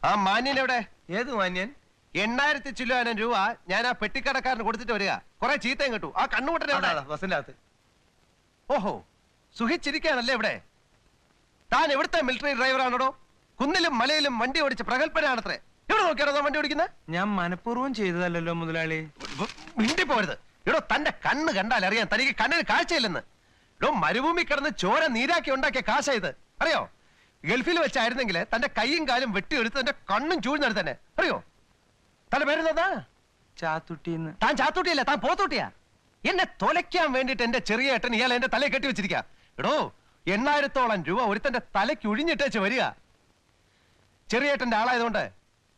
ആ മാന്യൻ എവിടെ? ഏത് മാന്യൻ? 8000 ചില്ലാനം രൂപ ഞാൻ ആ പെട്ടിക്കടക്കാരന് കൊടുത്തിട്ട് വരിക. കുറെ ചീത്തയും കിട്ടു. ആ കണ്ണുകൂട്ടനെ ബസിന്റെ അകത്ത്. ഓഹോ, സുഖിച്ചിരിക്കാനല്ലേ ഇവിടെ? താൻ എവിടുത്തെ മിലിറ്ററി ഡ്രൈവറാണോ? കുന്നിലും മലയിലും വണ്ടി ഓടിച്ച് പ്രഗത്ഭനാണത്രേ. എവിടെ നോക്കിയാണോ വണ്ടി ഓടിക്കുന്നത്? ഞാൻ മനഃപൂർവ്വം ചെയ്തതല്ലോ മുതലാളി. മിണ്ടി പോരുത്. എടോ, തന്റെ കണ്ണ് കണ്ടാൽ അറിയാം തനിക്ക് കണ്ണിന് കാഴ്ചയില്ലെന്ന്. എടോ, മരുഭൂമി കിടന്ന് ചോര നീരാക്കി ഉണ്ടാക്കിയ കാശായത് അറിയോ? ഗൾഫിൽ വെച്ചായിരുന്നെങ്കിൽ തന്റെ കൈയും കാലും വെട്ടിയെടുത്ത് തന്റെ കണ്ണും ചൂഴ്ന്നെടുത്ത് തന്നെ. അറിയോ? തന്റെ പേരെന്താ? ചാത്തുട്ടിന്ന്. താൻ ചാത്തൂട്ടിയല്ല, താൻ പോത്തൂട്ടിയാ. എന്നെ തൊലയ്ക്കാൻ വേണ്ടിട്ട് എന്റെ ചെറിയ ഏട്ടൻ ഇയാൾ എന്റെ തലയെ കെട്ടി വെച്ചിരിക്കുക. എടോ, 8000-ഓളം രൂപ ഒരുത്തന്റെ തലയ്ക്ക് ഒഴിഞ്ഞിട്ടേച്ച് വരിക. ചെറിയേട്ടന്റെ ആളായതുകൊണ്ട്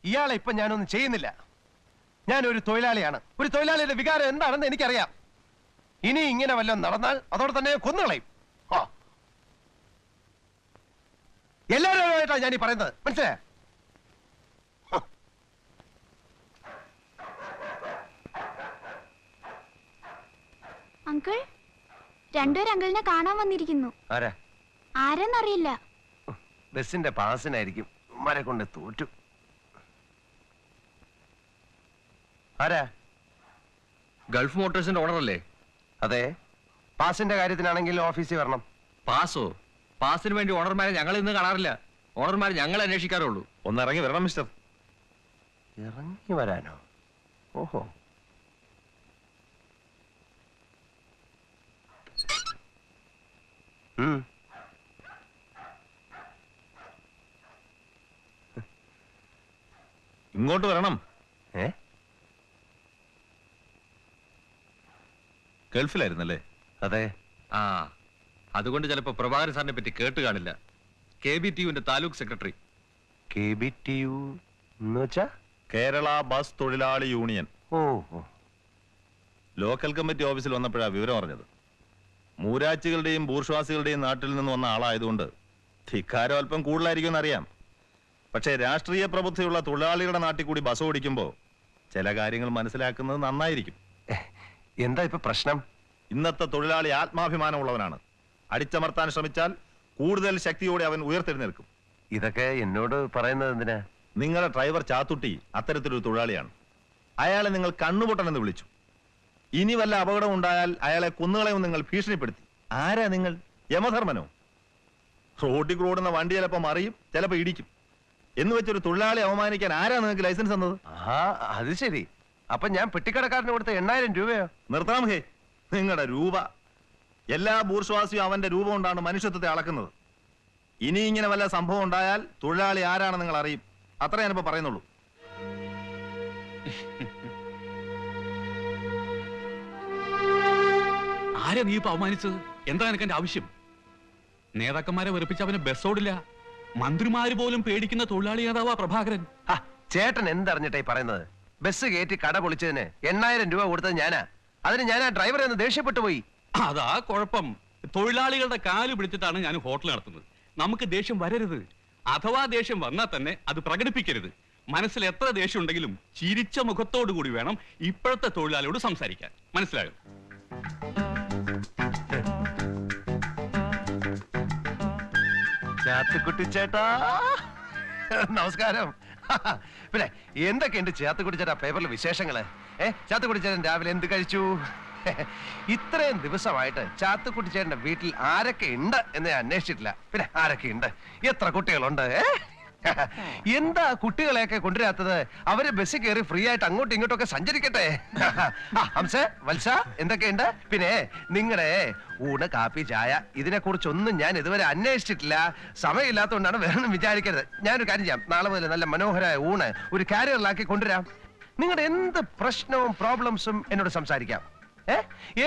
ഇയാളെ ഇപ്പൊ ഞാനൊന്നും ചെയ്യുന്നില്ല. ഞാനൊരു തൊഴിലാളിയാണ്. ഒരു തൊഴിലാളിയുടെ വികാരം എന്താണെന്ന് എനിക്കറിയാം. ഇനി ഇങ്ങനെ വല്ലതും നടന്നാൽ അതോടെ തന്നെ കൊന്നുകളയും. എല്ലാവരുമായിട്ടാണ് ഞാൻ ഈ പറയുന്നത്, മനസ്സിലായോ? അങ്കിൾ, രണ്ടുപേരും അങ്കിളിനെ കാണാൻ വന്നിരിക്കുന്നു. ആരെന്നറിയില്ല. ബസിന്റെ പാസിനായിരിക്കും. മരെ കൊണ്ട് തോറ്റു. ആരാ? ഗൾഫ് മോട്ടോഴ്സിന്റെ ഓണർ അല്ലേ? അതെ. പാസിന്റെ കാര്യത്തിനാണെങ്കിൽ ഓഫീസിൽ വരണം. പാസോ? പാസിന് വേണ്ടി ഓണർമാരെ ഞങ്ങൾ ഇന്ന് കാണാറില്ല. ഓണർമാരെ ഞങ്ങൾ അന്വേഷിക്കാറുള്ളൂ. ഒന്ന് ഇറങ്ങി വരണം മിസ്റ്റർ. ഇറങ്ങി വരാനോ? ഓഹോ. ഇങ്ങോട്ട് വരണം. ഗൾഫിലായിരുന്നല്ലേ? അതെ. ആ, അതുകൊണ്ട് ചിലപ്പോ പ്രഭാകരൻ സാറിനെ പറ്റി കേട്ട് കാണില്ല. KBTUവിന്റെ താലൂക്ക് സെക്രട്ടറി. KBTU എന്ന് വെച്ചാ കേരള ബസ് തൊഴിലാളി യൂണിയൻ. ഓ. ലോക്കൽ കമ്മിറ്റി ഓഫീസിൽ വന്നപ്പോഴാണ് വിവരം അറിഞ്ഞത്. മൂരാച്ചികളുടെയും ബൂർഷ്വാസികളുടെയും നാട്ടിൽ നിന്ന് വന്ന ആളായതുകൊണ്ട് ധിക്കാരം അല്പം കൂടുതലായിരിക്കും എന്നറിയാം. പക്ഷേ രാഷ്ട്രീയ പ്രബുദ്ധിയുള്ള തൊഴിലാളികളുടെ നാട്ടിൽ കൂടി ബസ് ഓടിക്കുമ്പോൾ ചില കാര്യങ്ങൾ മനസ്സിലാക്കുന്നത് നന്നായിരിക്കും. എന്താ ഇപ്പൊ പ്രശ്നം? ഇന്നത്തെ തൊഴിലാളി ആത്മാഭിമാനമുള്ളവനാണ്. അടിച്ചമർത്താൻ ശ്രമിച്ചാൽ കൂടുതൽ ശക്തിയോടെ അവൻ ഉയർത്തെഴുന്നേൽക്കും. ഇതൊക്കെ എന്നോട് പറയുന്നത് എന്തിനാ? നിങ്ങളുടെ ഡ്രൈവർ ചാത്തുട്ടി അത്തരത്തിലൊരു തൊഴിലാളിയാണ്. അയാളെ നിങ്ങൾ കണ്ണുപൊട്ടനെന്ന് വിളിച്ചു. ഇനി വല്ല അപകടം ഉണ്ടായാൽ അയാളെ കുന്നുകളെയും നിങ്ങൾ ഭീഷണിപ്പെടുത്തി. ആരാ നിങ്ങൾ? യമധർമ്മനോ? റോഡിൽ ഓടുന്ന വണ്ടി ചിലപ്പോൾ മറിയും, ചിലപ്പോൾ ഇടിക്കും എന്ന് വെച്ചൊരു തൊഴിലാളി അവമാനിക്കാൻ ആരാ നിങ്ങൾക്ക് ലൈസൻസ് തന്നത്? അത് ശരി. അപ്പൊ ഞാൻ പെട്ടിക്കടക്കാരന് കൊടുത്ത 8000 രൂപയോ? നിർത്താം ഹേ. നിങ്ങളുടെ രൂപ. എല്ലാ ബൂർഷ്വാസിയും അവന്റെ രൂപം കൊണ്ടാണ് മനുഷ്യത്വത്തെ അളക്കുന്നത്. ഇനി ഇങ്ങനെ വല്ല സംഭവം ഉണ്ടായാൽ തൊഴിലാളി ആരാണെന്ന് നിങ്ങൾ അറിയും. അത്ര ഞാനിപ്പോ പറയുന്നുള്ളൂ. ആരാ നീ ഇപ്പൊ അവമാനിച്ചത്? എന്താ എനിക്ക് എന്റെ ആവശ്യം? നേതാക്കന്മാരെ വെറുപ്പിച്ച് അവനെ ബസ്സോടില്ല. മന്ത്രിമാര് പോലും പേടിക്കുന്ന തൊഴിലാളി നേതാവാ പ്രഭാകരൻ. ചേട്ടൻ എന്തറിഞ്ഞിട്ടായി പറയുന്നത്? ബസ് കയറ്റി കട പൊളിച്ചതിന് 8000 രൂപ കൊടുത്തത് ഞാനാ. അതിന് ഞാൻ ആ ഡ്രൈവറെ ഒന്ന് ദേഷ്യപ്പെട്ടു പോയി. അതാ കുഴപ്പം. തൊഴിലാളികളുടെ കാല് പിടിച്ചിട്ടാണ് ഞാൻ ഹോട്ടൽ നടത്തുന്നത്. നമുക്ക് ദേഷ്യം വരരുത്. അഥവാ ദേഷ്യം വന്നാൽ തന്നെ അത് പ്രകടിപ്പിക്കരുത്. മനസ്സിൽ എത്ര ദേഷ്യം ഉണ്ടെങ്കിലും ചിരിച്ച മുഖത്തോടു കൂടി വേണം ഇപ്പോഴത്തെ തൊഴിലാളിയോട് സംസാരിക്കാൻ. മനസ്സിലായോ? ചാത്തുക്കുട്ടി ചേട്ടാ, നമസ്കാരം. പിന്നെ എന്തൊക്കെയുണ്ട് ചാത്തുക്കുട്ടി ചേട്ടാ പേപ്പറിൽ വിശേഷങ്ങള്? ചാത്തുക്കുട്ടി ചേട്ടൻ രാവിലെ എന്ത് കഴിച്ചു? ഇത്രയും ദിവസമായിട്ട് ചാത്തുക്കുട്ടി ചേട്ടന്റെ വീട്ടിൽ ആരൊക്കെ ഉണ്ട് എന്ന് ഞാൻ അന്വേഷിച്ചിട്ടില്ല. പിന്നെ ആരൊക്കെ ഉണ്ട്? എത്ര കുട്ടികളുണ്ട്? എന്താ കുട്ടികളെയൊക്കെ കൊണ്ടുവരാത്തത്? അവര് ബസ്സിൽ കയറി ഫ്രീ ആയിട്ട് അങ്ങോട്ടും ഇങ്ങോട്ടും സഞ്ചരിക്കട്ടെ. ഹംസ, വത്സ, എന്തൊക്കെയുണ്ട്? പിന്നെ നിങ്ങളുടെ ഊണ്, കാപ്പി, ചായ ഇതിനെ കുറിച്ചൊന്നും ഞാൻ ഇതുവരെ അന്വേഷിച്ചിട്ടില്ല. സമയമില്ലാത്തതുകൊണ്ടാണ് വേറൊന്നും വിചാരിക്കരുത്. ഞാനൊരു കാര്യം ചെയ്യാം. നാളെ മുതൽ നല്ല മനോഹരമായ ഊണ് ഒരു കാരിയറിലാക്കി കൊണ്ടുവരാം. നിങ്ങളുടെ എന്ത് പ്രശ്നവും പ്രോബ്ലംസും എന്നോട് സംസാരിക്കാം.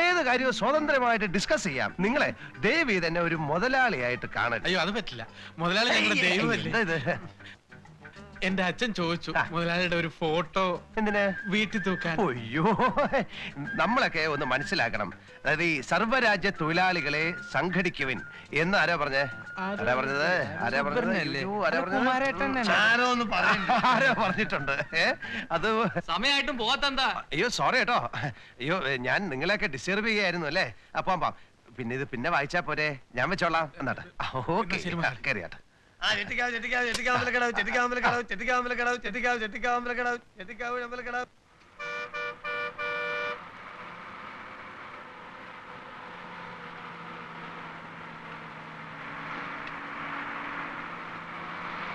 ഏത് കാര്യവും സ്വതന്ത്രമായിട്ട് ഡിസ്കസ് ചെയ്യാം. നിങ്ങളെ ദയവ് തന്നെ ഒരു മുതലാളിയായിട്ട് കാണരുത്. അയ്യോ, അത് പറ്റില്ല. മുതലാളി ഞങ്ങളുടെ ദൈവമല്ലേ. എന്റെ അച്ഛൻ ചോദിച്ചു മുതലാളിയുടെ ഒരു ഫോട്ടോ എന്തിനാ വീട്ടിൽ തൂക്കാൻ. അയ്യോ, നമ്മളൊക്കെ ഒന്ന് മനസ്സിലാക്കണം. അതായത് ഈ സർവ്വരാജ്യ തൊഴിലാളികളെ സംഘടിക്കുവിൻ എന്ന് ആരാ പറഞ്ഞത്? ആരാ പറഞ്ഞിട്ടുണ്ട്? അത് സമയമായിട്ടും പോകാത്തെന്താ? അയ്യോ സോറി കേട്ടോ. അയ്യോ, ഞാൻ നിങ്ങളെയൊക്കെ ഡിസ്റ്റർബ് ചെയ്യായിരുന്നു അല്ലേ? അപ്പം പിന്നെ ഇത് പിന്നെ വായിച്ചാ പോരെ? ഞാൻ വെച്ചോളാം. എന്നാട്ടെ. ഓക്കെ, കയറിയാട്ടെ.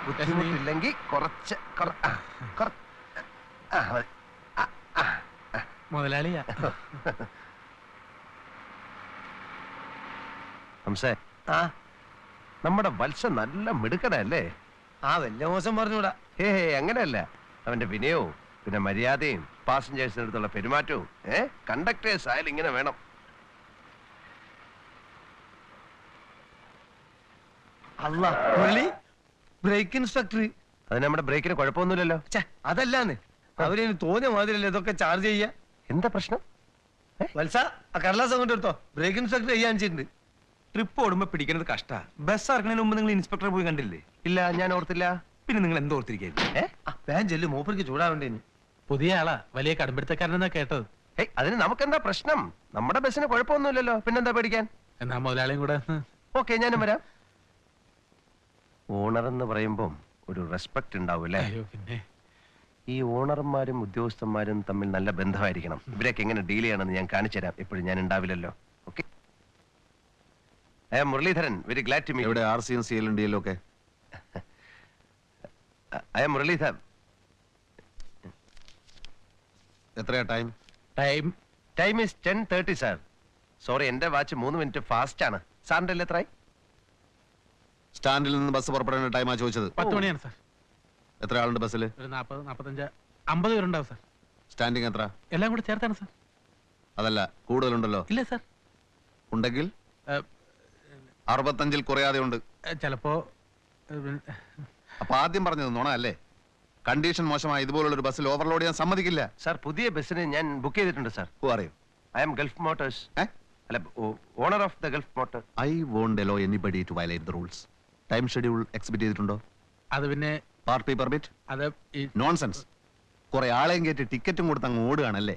ബുദ്ധിമുട്ടില്ലെങ്കിൽ കുറച്ച് മതി. മുതലാളിയാ ഹംസേ, ആ നമ്മുടെ വത്സ നല്ല മിടുക്കനല്ലേ? ആ വല്യ മോശം പറഞ്ഞൂടാ. അങ്ങനെയല്ല, അവന്റെ വിനയവും പിന്നെ മര്യാദയും പാസഞ്ചേഴ്സിന്റെ അടുത്തുള്ള പെരുമാറ്റവും കണ്ടക്ടേഴ്സ് ആയാലും ഇങ്ങനെ വേണം. അല്ല മുരളി, ബ്രേക്ക് ഇൻസ്ട്രക്ടർ. അത് നമ്മുടെ ബ്രേക്കിന് കുഴപ്പമൊന്നുമില്ലല്ലോ. അതല്ലാന്ന് അവരതിന് തോന്നിയ മാതിരിയല്ലേ ഇതൊക്കെ ചാർജ് ചെയ്യാ. എന്താ പ്രശ്നം? വത്സ, ആ കടലാസ് അങ്ങോട്ട് എടുത്തോ. ബ്രേക്ക് ഇൻസ്ട്രക്ടർ ചെയ്യാൻ ചെയ്തിട്ടുണ്ട്. ട്രിപ്പ് ഓടുമ്പോ പിടിക്കുന്നത് കഷ്ടാ. ബസ് ഇറങ്ങുന്നതിന് മുമ്പ് നിങ്ങൾ ഇൻസ്പെക്ടറെ പോയി കണ്ടില്ലേ? ഇല്ല, ഞാൻ ഓർത്തില്ല. പിന്നെ നിങ്ങൾ എന്തോർത്തിരിക്കുന്നു? വേഗം ചെല്ലു, മൂപ്പർക്ക് ചൂടാവേണ്ടേന്. പുതിയ ആളാ, വലിയ കടുംപിടുത്തക്കാരനെന്നാ കേട്ടത്. അതിന് നമുക്കെന്താ പ്രശ്നം? നമ്മുടെ ബസ്സിന് കുഴപ്പമൊന്നുമില്ലല്ലോ, പിന്നെന്താ പേടിക്കാൻ? എന്നാ മുതലാളിയും കൂടെ ഓക്കെ, ഞാനും വരാം. ഓണർ എന്ന് പറയുമ്പം ഒരു റെസ്പെക്ട് ഉണ്ടാവും അല്ലേ? അയ്യോ പിന്നെ ഈ ഓണർമാരും ഉദ്യോഗസ്ഥന്മാരും തമ്മിൽ നല്ല ബന്ധമായിരിക്കണം. ഇവരൊക്കെ എങ്ങനെ ഡീൽ ചെയ്യണമെന്ന് ഞാൻ കാണിച്ചു തരാം. എപ്പോഴും ഞാൻ ഉണ്ടാവില്ലല്ലോ. Okay, I am Muraleedharan. Very glad to meet. ഇവിടെ RCM CL DL ഒക്കെ ഐ ആം മുരളീധരൻ. എത്രയാ time? Time is 10:30 sir. Sorry, എന്റെ വാച്ച് 3 മിനിറ്റ് ഫാസ്റ്റ് ആണ്. സാറിന്റെ എത്രയായി? സ്റ്റാൻഡിൽ നിന്ന് ബസ് പുറപ്പെടേണ്ട ടൈമാ ചോദിച്ചത്. 10 മണിയാണ് സാർ. എത്ര ആളുണ്ട് ബസ്സിൽ? ഒരു 40, 45, 50 പേരുണ്ടാവും സാർ. സ്റ്റാൻഡിങ് എത്ര? എല്ലാം കൂടെ ചേർത്താണ് സാർ. അതല്ല, കൂടുതലുണ്ടല്ലോ. ഇല്ല സാർ, ഉണ്ടെങ്കിൽ 65-ൽ കുറയാതെ ഉണ്ട്. ചിലപ്പോ അപ്പൊ ആദ്യം പറഞ്ഞത് നുണ അല്ലേ? കണ്ടീഷൻ മോശമായ ഇതുപോലുള്ള ഒരു ബസ്സിൽ ഓവർലോഡ് ചെയ്യാൻ സമ്മതിക്കില്ല. സാർ, പുതിയ ബസ്സിന് ഞാൻ ബുക്ക് ചെയ്തിട്ടുണ്ട് സാർ. അറിയോ? I am Gulf Motors. അല്ല, owner of the Gulf motor. I won't allow anybody to violate the rules. Time schedule exhibit ചെയ്തിട്ടുണ്ടോ? അത് പിന്നെ പാർട്ടി പെർമിറ്റ്? അത് ഈ നോൺസെൻസ്. കുറെ ആളെയും കയറ്റി ടിക്കറ്റും കൊടുത്ത് അങ്ങ് ഓടുകയാണല്ലേ.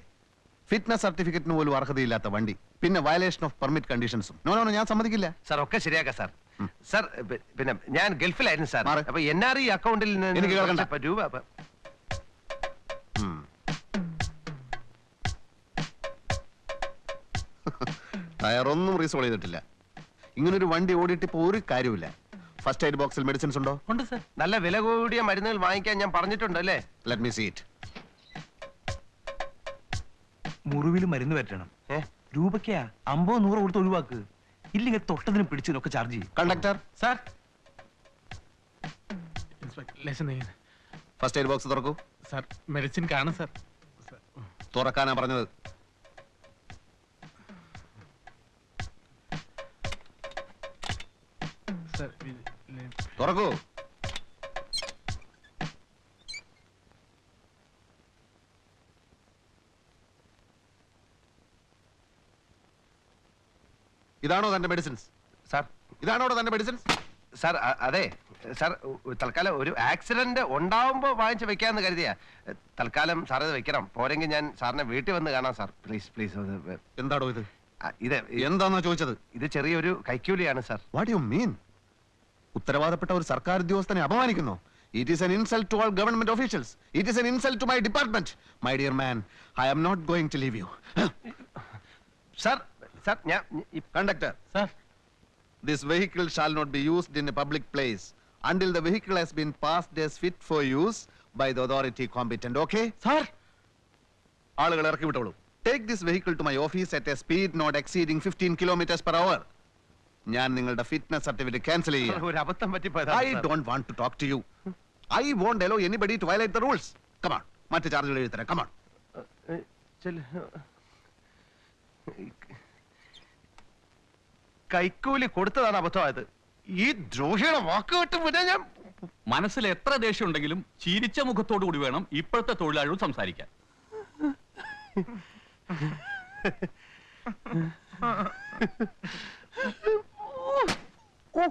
ഫിറ്റ്നസ് സർട്ടിഫിക്കറ്റിന് പോലും അർഹതയില്ലാത്ത വണ്ടി, പിന്നെ വയലേഷൻ ഓഫ് പെർമിറ്റ് കണ്ടീഷൻസും. നോ, ഞാൻ സമ്മതിക്കില്ല. സാർ, ഒക്കെ ശരിയാക്കാം സാർ. സാർ, പിന്നെ ഞാൻ ഗൾഫിലായിരുന്നു സാർ. മാറ്. അപ്പൊ NRE അക്കൗണ്ടിൽ എനിക്ക് കേൾക്കണ്ട. രൂപ ടയറൊന്നും റീസോൾവ് ചെയ്തിട്ടില്ല. ഇങ്ങനൊരു വണ്ടി ഓടിയിട്ട് ഇപ്പൊ ഒരു കാര്യമില്ല. ഫസ്റ്റ് എയ്ഡ് ബോക്സിൽ മെഡിസിൻസ് ഉണ്ടോ? ഉണ്ട് സാർ. നല്ല വില കൂടിയ മരുന്നുകൾ വാങ്ങിക്കാൻ ഞാൻ പറഞ്ഞിട്ടുണ്ട് അല്ലേ? Let me see it. മുറിവിൽ മരുന്ന് പറ്റണം. രൂപയ്ക്കാ 50-100 കൊടുത്ത് ഒഴിവാക്ക്. ഇല്ലെങ്കിൽ തൊട്ടതിനും പിടിച്ചതിനൊക്കെ ചാർജ് ചെയ്യും. Conductor, sir, inspector first aid box തുറക്കൂ. സാർ, മെഡിസിൻ കാണും സാർ. തുറക്കാനാ പറഞ്ഞത്. സാർ, തുറക്കൂ. ഇതാണോ തന്റെ മെഡിസിൻസ്? സാർ, ഇതാണോ തന്റെ മെഡിസിൻസ്? സാർ, അതെ സാർ, തൽക്കാലം ഒരു ആക്സിഡന്റ് ഉണ്ടാവുമ്പോ വാങ്ങിച്ച് വെക്കാന്ന് കരുതിയാ. തൽക്കാലം സാർ ഇത് വെക്കണം. പോരെങ്കിൽ ഞാൻ സാറിനെ വീട്ടിൽ വന്ന് കാണാം സാർ. Please please. എന്താണോ ഇത്? ഇത് എന്താന്നാ ചോദിച്ചത്? ഇത് ചെറിയൊരു കൈക്കൂലിയാണ് സാർ. What you mean? ഉത്തരവാദപ്പെട്ട ഒരു സർക്കാർ ഉദ്യോഗസ്ഥനെ അപമാനിക്കുന്നു. It is an insult to all government officials. It is an insult to my department. My dear man, I am not going to leave you. Sir, sir, ഞാൻ Conductor, sir, this vehicle shall not be used in a public place until the vehicle has been passed as fit for use by the authority competent. Okay? Sir, ആളുകൾ ഇറക്കി വിട്ടോളൂ. Take this vehicle to my office at a speed not exceeding 15 kilometers per hour. ഞാൻ നിങ്ങളുടെ fitness certificate cancel ചെയ്യാം. ഒരു അബദ്ധം I പറ്റിപ്പോയതാ. don't want to talk to you. I won't allow anybody to violate the rules. Come on. മറ്റു ചാർജുകൾ എഴുതരാം. Come on. കൈക്കൂലി കൊടുത്തതാണ് അബദ്ധമായത്. ഈ ദ്രോഹിയുടെ വാക്ക് വിട്ട് പിന്നെ ഞാൻ മനസ്സിൽ എത്ര ദേഷ്യം ഉണ്ടെങ്കിലും ചിരിച്ച മുഖത്തോടു കൂടി വേണം ഇപ്പോഴത്തെ തൊഴിലാളികൾ സംസാരിക്കാൻ. ഓ